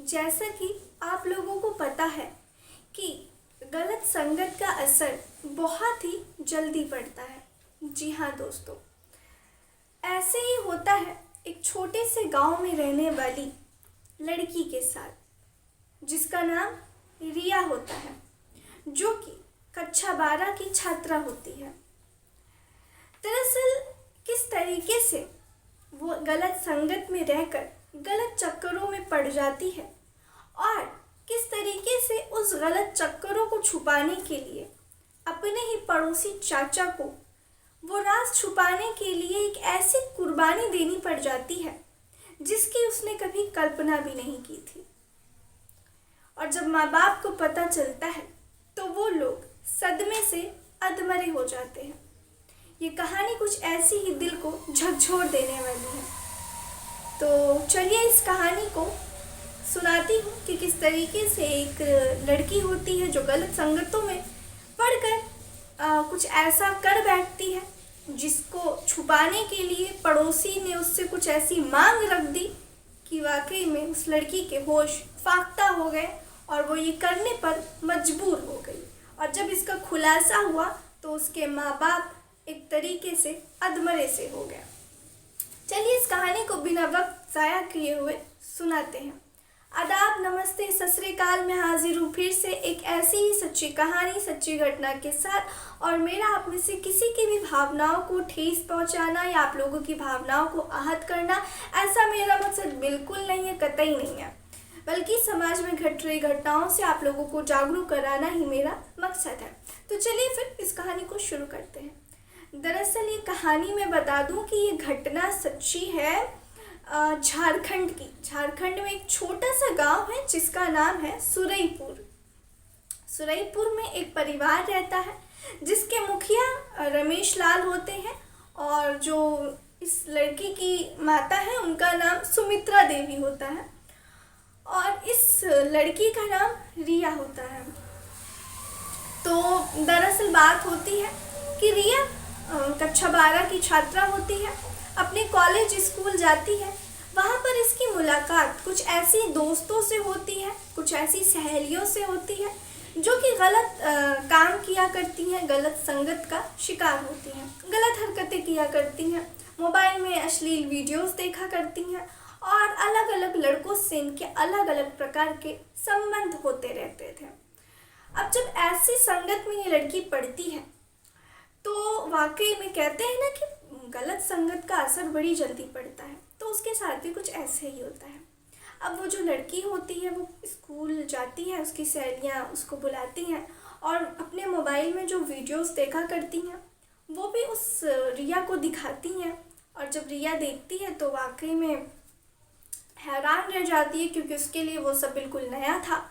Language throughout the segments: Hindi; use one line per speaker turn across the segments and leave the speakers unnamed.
जैसा कि आप लोगों को पता है कि गलत संगत का असर बहुत ही जल्दी पड़ता है। जी हाँ दोस्तों, ऐसे ही होता है एक छोटे से गांव में रहने वाली लड़की के साथ, जिसका नाम रिया होता है, जो कि कक्षा 12 की छात्रा होती है। दरअसल किस तरीके से वो गलत संगत में रहकर गलत चक्करों में पड़ जाती है और किस तरीके से उस गलत चक्करों को छुपाने के लिए अपने ही पड़ोसी चाचा को वो राज छुपाने के लिए एक ऐसी कुर्बानी देनी पड़ जाती है जिसकी उसने कभी कल्पना भी नहीं की थी। और जब माँ बाप को पता चलता है तो वो लोग सदमे से अधमरे हो जाते हैं। ये कहानी कुछ ऐसी ही दिल को झकझोर देने वाली है। तो चलिए इस कहानी को सुनाती हूँ कि किस तरीके से एक लड़की होती है जो गलत संगतों में पढ़कर कुछ ऐसा कर बैठती है जिसको छुपाने के लिए पड़ोसी ने उससे कुछ ऐसी मांग रख दी कि वाकई में उस लड़की के होश फाख्ता हो गए और वो ये करने पर मजबूर हो गई। और जब इसका खुलासा हुआ तो उसके माँ बाप एक तरीके से अधमरे से हो गया। चलिए इस कहानी को बिना वक्त ज़ाया किए हुए सुनाते हैं। आदाब, नमस्ते, सत श्री अकाल। मैं हाजिर हूँ फिर से एक ऐसी ही सच्ची कहानी, सच्ची घटना के साथ। और मेरा आप में से किसी की भी भावनाओं को ठेस पहुँचाना या आप लोगों की भावनाओं को आहत करना, ऐसा मेरा मकसद बिल्कुल नहीं है, कतई नहीं है। बल्कि समाज में घट रही घटनाओं से आप लोगों को जागरूक कराना ही मेरा मकसद है। तो चलिए फिर इस कहानी को शुरू करते हैं। दरअसल ये कहानी मैं बता दूं कि ये घटना सच्ची है झारखंड की। झारखंड में एक छोटा सा गांव है जिसका नाम है सुरईपुर। सुरईपुर में एक परिवार रहता है जिसके मुखिया रमेश लाल होते हैं और जो इस लड़की की माता है उनका नाम सुमित्रा देवी होता है और इस लड़की का नाम रिया होता है। तो दरअसल बात होती है कि रिया कक्षा 12 की छात्रा होती है, अपने कॉलेज स्कूल जाती है। वहाँ पर इसकी मुलाकात कुछ ऐसी दोस्तों से होती है, कुछ ऐसी सहेलियों से होती है जो कि गलत काम किया करती हैं, गलत संगत का शिकार होती हैं, गलत हरकतें किया करती हैं, मोबाइल में अश्लील वीडियोस देखा करती हैं और अलग अलग लड़कों से इनके अलग अलग प्रकार के संबंध होते रहते थे। अब जब ऐसी संगत में ये लड़की पड़ती है तो वाकई में कहते हैं ना कि गलत संगत का असर बड़ी जल्दी पड़ता है, तो उसके साथ भी कुछ ऐसे ही होता है। अब वो जो लड़की होती है वो स्कूल जाती है, उसकी सहेलियाँ उसको बुलाती हैं और अपने मोबाइल में जो वीडियोस देखा करती हैं वो भी उस रिया को दिखाती हैं। और जब रिया देखती है तो वाकई में हैरान रह जाती है क्योंकि उसके लिए वो सब बिल्कुल नया था।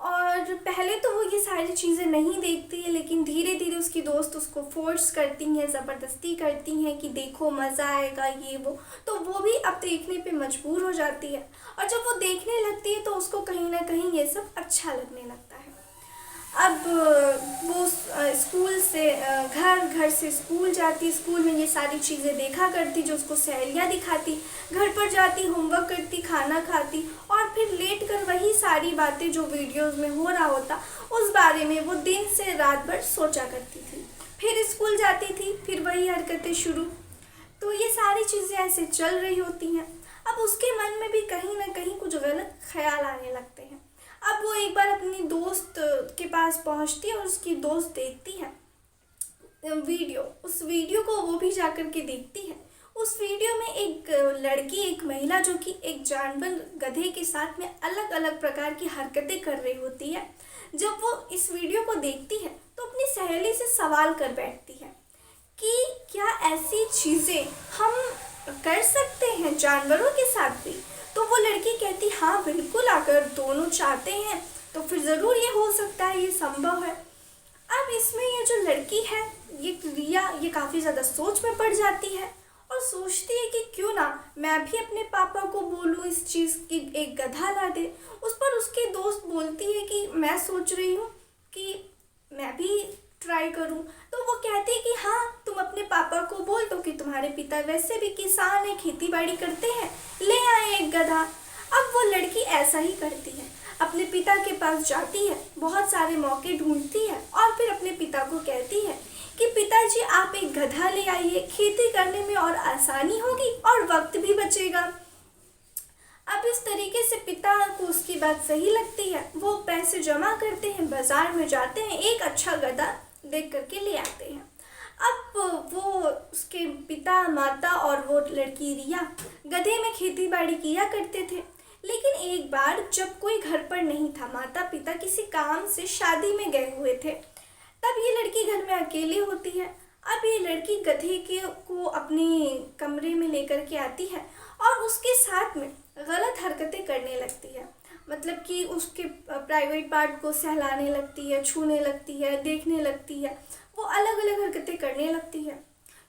और पहले तो वो ये सारी चीज़ें नहीं देखती है, लेकिन धीरे धीरे उसकी दोस्त उसको फोर्स करती हैं, ज़बरदस्ती करती हैं कि देखो मज़ा आएगा ये वो, तो वो भी अब देखने पे मजबूर हो जाती है। और जब वो देखने लगती है तो उसको कहीं ना कहीं ये सब अच्छा लगने लगता है। अब वो स्कूल से घर से स्कूल जाती, स्कूल में ये सारी चीज़ें देखा करती जो उसको सहेलियाँ दिखाती, घर पर जाती, होमवर्क करती, खाना खाती और फिर लेट कर वही सारी बातें जो वीडियोस में हो रहा होता उस बारे में वो दिन से रात भर सोचा करती थी। फिर स्कूल जाती थी, फिर वही हरकतें शुरू। तो ये सारी चीज़ें ऐसे चल रही होती हैं। अब उसके मन में भी कहीं ना कहीं कुछ गलत ख्याल आने लगते हैं। अब वो एक बार अपनी दोस्त के पास पहुंचती है और उसकी दोस्त देखती है वीडियो। उस वीडियो को वो भी जाकर के देखती है। उस वीडियो में एक लड़की, एक महिला जो कि एक जानवर गधे के साथ में अलग अलग प्रकार की हरकतें कर रही होती है। जब वो इस वीडियो को देखती है तो अपनी सहेली से सवाल कर बैठती है कि क्या ऐसी चीज़ें हम कर सकते हैं जानवरों के साथ भी। तो वो लड़की कहती हाँ बिल्कुल, अगर दोनों चाहते हैं तो फिर ज़रूर ये हो सकता है, ये संभव है। अब इसमें ये जो लड़की है, ये रिया, ये काफ़ी ज़्यादा सोच में पड़ जाती है और सोचती है कि क्यों ना मैं भी अपने पापा को बोलूँ इस चीज़ की, एक गधा ला दे। उस पर उसकी दोस्त बोलती है कि मैं सोच रही हूँ कि मैं भी ट्राई करूँ। तो वो कहती है कि हाँ तुम अपने पापा को बोल दो कि तुम्हारे पिता वैसे भी किसान हैं, खेती बाड़ी करते हैं, ले आए एक गधा। अब अब वो लड़की ऐसा ही करती है, अपने पिता के पास जाती है, बहुत सारे मौके ढूंढती है और फिर अपने पिता को कहती है कि पिताजी आप एक गधा ले आइए, खेती करने में और आसानी होगी और वक्त भी बचेगा। अब इस तरीके से पिता को उसकी बात सही लगती है, वो पैसे जमा करते हैं, बाजार में जाते हैं, एक अच्छा गधा देख करके ले आते हैं। अब वो उसके पिता, माता और वो लड़की रिया गधे में खेती बाड़ी किया करते थे। लेकिन एक बार जब कोई घर पर नहीं था, माता पिता किसी काम से शादी में गए हुए थे, तब ये लड़की घर में अकेली होती है। अब ये लड़की गधे को अपने कमरे में लेकर के आती है और उसके साथ में गलत हरकतें करने लगती है। मतलब कि उसके प्राइवेट पार्ट को सहलाने लगती है, छूने लगती है, देखने लगती है, वो अलग अलग हरकतें करने लगती है।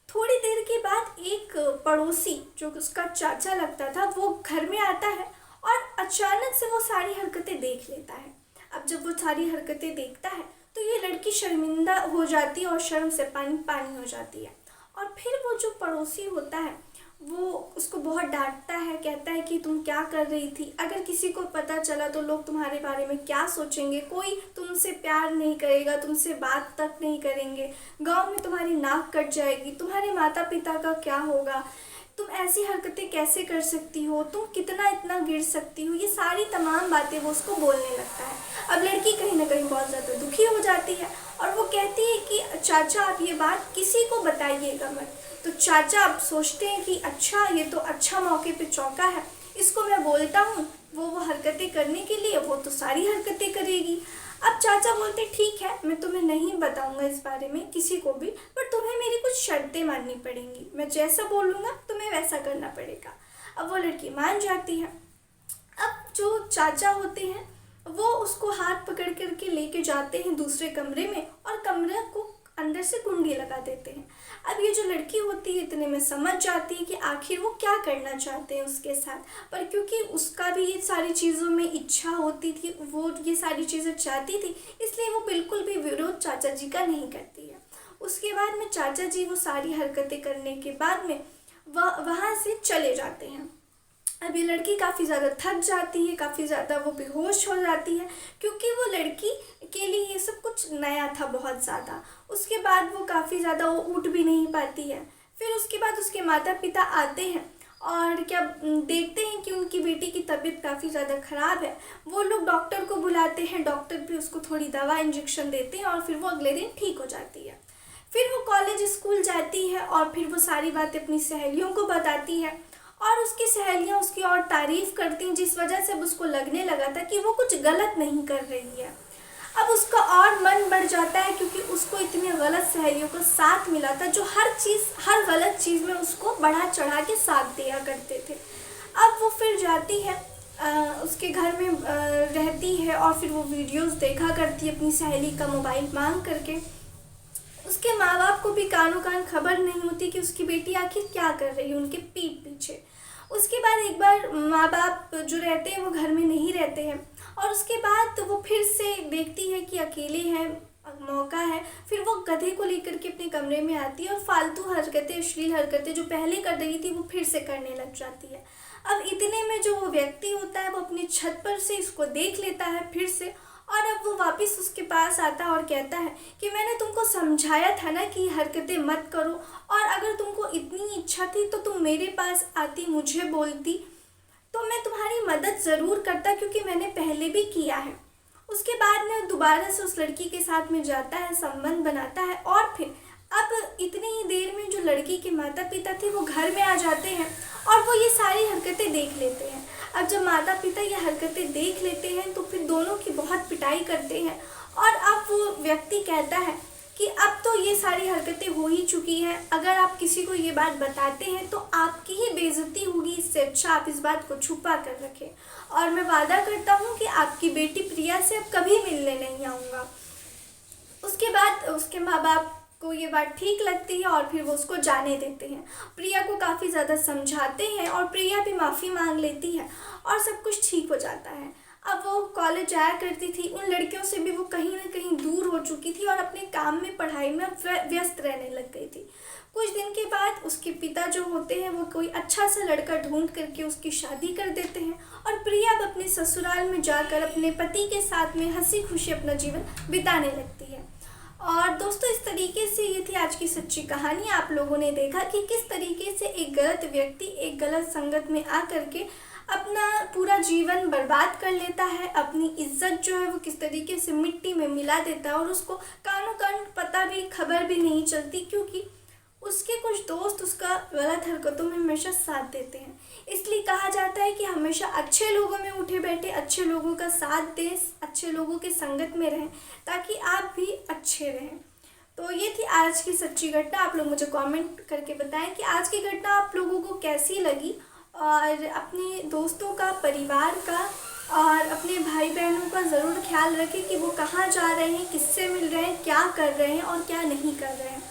थोड़ी देर के बाद एक पड़ोसी जो उसका चाचा लगता था, वो घर में आता है और अचानक से वो सारी हरकतें देख लेता है। अब जब वो सारी हरकतें देखता है तो ये लड़की शर्मिंदा हो जाती है और शर्म से पानी पानी हो जाती है। और फिर वो जो पड़ोसी होता है वो उसको बहुत डांटता है, कहता है कि तुम क्या कर रही थी, अगर किसी को पता चला तो लोग तुम्हारे बारे में क्या सोचेंगे, कोई तुमसे प्यार नहीं करेगा, तुमसे बात तक नहीं करेंगे, गांव में तुम्हारी नाक कट जाएगी, तुम्हारे माता पिता का क्या होगा, तुम ऐसी हरकतें कैसे कर सकती हो, तुम कितना इतना गिर सकती हो, ये सारी तमाम बातें वो उसको बोलने लगता है। अब लड़की कहीं ना कहीं बहुत ज़्यादा दुखी हो जाती है और वो कहती है कि चाचा आप ये बात किसी को बताइएगा मत। तो चाचा अब सोचते हैं कि अच्छा ये तो अच्छा मौके पे चौका है, इसको मैं बोलता हूँ, वो हरकतें करने के लिए वो तो सारी हरकतें करेगी। अब चाचा बोलते ठीक है, मैं तुम्हें नहीं बताऊंगा इस बारे में किसी को भी, पर तुम्हें मेरी कुछ शर्तें माननी पड़ेंगी, मैं जैसा बोलूँगा तुम्हें वैसा करना पड़ेगा। अब वो लड़की मान जाती है। अब जो चाचा होते हैं वो उसको हाथ पकड़ करके लेके जाते हैं दूसरे कमरे में और कमरे को अंदर से कुंडी लगा देते हैं। अब ये जो लड़की होती है इतने में समझ जाती है कि आखिर वो क्या करना चाहते हैं उसके साथ, पर क्योंकि उसका भी ये सारी चीज़ों में इच्छा होती थी, वो ये सारी चीज़ें चाहती थी, इसलिए वो बिल्कुल भी विरोध चाचा जी का नहीं करती है। उसके बाद में चाचा जी वो सारी हरकतें करने के बाद में वहाँ से चले जाते हैं। अब ये लड़की काफ़ी ज़्यादा थक जाती है, काफ़ी ज़्यादा वो बेहोश हो जाती है, क्योंकि वो लड़की के लिए ये सब कुछ नया था बहुत ज़्यादा। उसके बाद वो काफ़ी ज़्यादा वो उठ भी नहीं पाती है। फिर उसके बाद उसके माता पिता आते हैं और क्या देखते हैं कि उनकी बेटी की तबीयत काफ़ी ज़्यादा ख़राब है। वो लोग डॉक्टर को बुलाते हैं, डॉक्टर भी उसको थोड़ी दवा इंजेक्शन देते हैं और फिर वो अगले दिन ठीक हो जाती है। फिर वो कॉलेज स्कूल जाती है और फिर वो सारी बातें अपनी सहेलियों को बताती है और उसकी सहेलियाँ उसकी और तारीफ़ करती हैं, जिस वजह से उसको लगने लगा था कि वो कुछ गलत नहीं कर रही है। अब उसका और मन बढ़ जाता है क्योंकि उसको इतनी गलत सहेलियों का साथ मिला था जो हर गलत चीज़ में उसको बढ़ा चढ़ा के साथ दिया करते थे। अब वो फिर जाती है उसके घर में रहती है और फिर वो वीडियोस देखा करती है अपनी सहेली का मोबाइल मांग करके। उसके माँ बाप को भी कानों कान खबर नहीं होती कि उसकी बेटी आखिर क्या कर रही है उनके पीठ पीछे। उसके बाद एक बार माँ बाप जो रहते हैं वो घर में नहीं रहते हैं और उसके बाद वो फिर से देखती है कि अकेले हैं, मौका है, फिर वो गधे को लेकर के अपने कमरे में आती है और फालतू हरकतें, अश्लील हरकतें जो पहले कर रही थी वो फिर से करने लग जाती है। अब इतने में जो वो व्यक्ति होता है वो अपनी छत पर से इसको देख लेता है फिर से और अब वो वापस उसके पास आता है और कहता है कि मैंने तुमको समझाया था ना कि हरकतें मत करो, और अगर तुमको इतनी इच्छा थी तो तुम मेरे पास आती, मुझे बोलती तो मैं तुम्हारी मदद ज़रूर करता, क्योंकि मैंने पहले भी किया है। उसके बाद में दोबारा से उस लड़की के साथ में जाता है, संबंध बनाता है और फिर अब इतनी ही देर में जो लड़की के माता पिता थे वो घर में आ जाते हैं और वो ये सारी हरकतें देख लेते हैं। अब जब माता पिता ये हरकतें देख लेते हैं तो फिर दोनों की बहुत पिटाई करते हैं और अब वो व्यक्ति कहता है कि अब तो ये सारी हरकतें हो ही चुकी हैं, अगर आप किसी को ये बात बताते हैं तो आपकी ही बेइज्जती होगी, इससे अच्छा आप इस बात को छुपा कर रखें और मैं वादा करता हूँ कि आपकी बेटी प्रिया से अब कभी मिलने नहीं आऊँगा। उसके बाद उसके माँ बाप को ये बात ठीक लगती है और फिर वो उसको जाने देते हैं। प्रिया को काफ़ी ज़्यादा समझाते हैं और प्रिया भी माफ़ी मांग लेती है और सब कुछ ठीक हो जाता है। अब वो कॉलेज जाया करती थी, उन लड़कियों से भी वो कहीं ना कहीं दूर हो चुकी थी और अपने काम में, पढ़ाई में व्यस्त रहने लग गई थी। कुछ दिन के बाद उसके पिता जो होते हैं वो कोई अच्छा सा लड़का ढूंढ करके उसकी शादी कर देते हैं और प्रिया अपने ससुराल में जाकर अपने पति के साथ में हंसी खुशी अपना जीवन बिताने लगती है। और दोस्तों, इस तरीके से ये थी आज की सच्ची कहानी। आप लोगों ने देखा कि किस तरीके से एक गलत व्यक्ति एक गलत संगत में आकर के अपना पूरा जीवन बर्बाद कर लेता है, अपनी इज्जत जो है वो किस तरीके से मिट्टी में मिला देता है और उसको कानों कान पता भी खबर भी नहीं चलती, क्योंकि उसके कुछ दोस्त उसका गलत हरकतों में हमेशा साथ देते हैं। इसलिए कहा जाता है कि हमेशा अच्छे लोगों में उठे बैठे, अच्छे लोगों का साथ दें, अच्छे लोगों के संगत में रहें, ताकि आप भी अच्छे रहें। तो ये थी आज की सच्ची घटना। आप लोग मुझे कमेंट करके बताएं कि आज की घटना आप लोगों को कैसी लगी, और अपने दोस्तों का, परिवार का और अपने भाई बहनों का ज़रूर ख्याल रखें कि वो कहाँ जा रहे हैं, किससे मिल रहे हैं, क्या कर रहे हैं और क्या नहीं कर रहे हैं।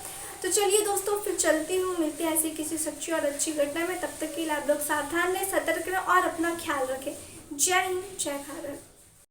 तो चलिए दोस्तों, फिर चलती हूँ, मिलते हैं ऐसी किसी सच्ची और अच्छी घटना में। तब तक के लिए आप लोग सावधान रहें, सतर्क रहें और अपना ख्याल रखें। जय हिंद, जय भारत।